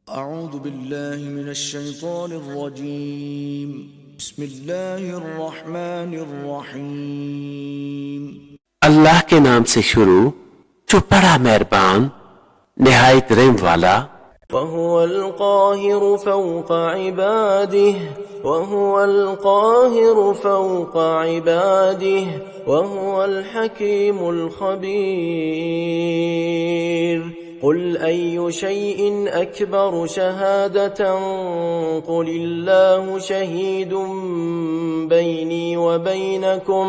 اعوذ باللہ من الشیطان الرجیم بسم اللہ الرحمن الرحیم اللہ کے نام سے شروع جو بڑا مہربان نہایت رحم والا۔ وهو القاهر فوق عباده وهو القاهر فوق عباده وهو الحكيم الخبير قل أي شيء أكبر شهادة قل الله شهيد بيني وبينكم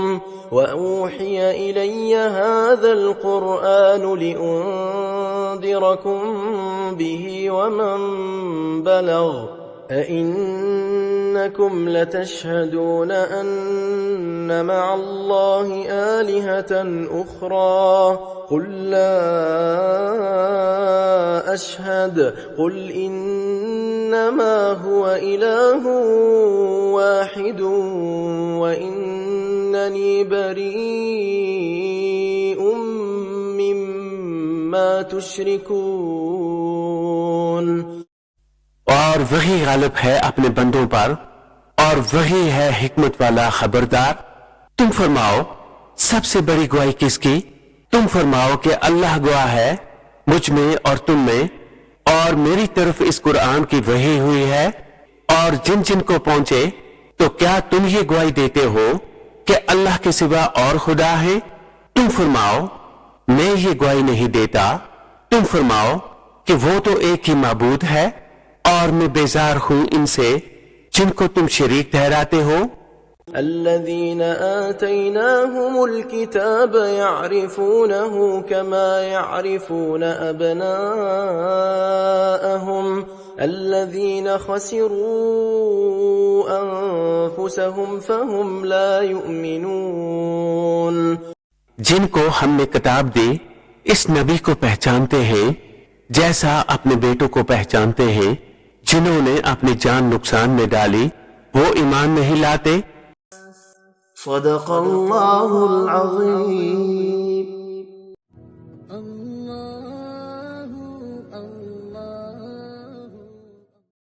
وأوحي إلي هذا القرآن لأنذركم به ومن بلغ أئنكم لتشهدون أن مع الله آلهة أخرى قل لا أشهد قل إنما هو إله واحد وإنني بريء مما تشركون۔ اور وہی غالب ہے اپنے بندوں پر اور وہی ہے حکمت والا خبردار۔ تم فرماؤ سب سے بڑی گواہی کس کی؟ تم فرماؤ کہ اللہ گواہ ہے مجھ میں اور تم میں، اور میری طرف اس قرآن کی وحی ہوئی ہے، اور جن جن کو پہنچے تو کیا تم یہ گواہی دیتے ہو کہ اللہ کے سوا اور خدا ہے؟ تم فرماؤ میں یہ گواہی نہیں دیتا۔ تم فرماؤ کہ وہ تو ایک ہی معبود ہے، اور میں بیزار ہوں ان سے جن کو تم شریک ٹھہراتے ہو۔ الذين آتيناهم الكتاب يعرفونه كما يعرفون أبناءهم الذين خسروا أنفسهم فهم لا يؤمنون۔ جن کو ہم نے کتاب دی اس نبی کو پہچانتے ہیں جیسا اپنے بیٹوں کو پہچانتے ہیں، جنہوں نے اپنی جان نقصان میں ڈالی وہ ایمان نہیں لاتے۔ صدق اللہ العظیم۔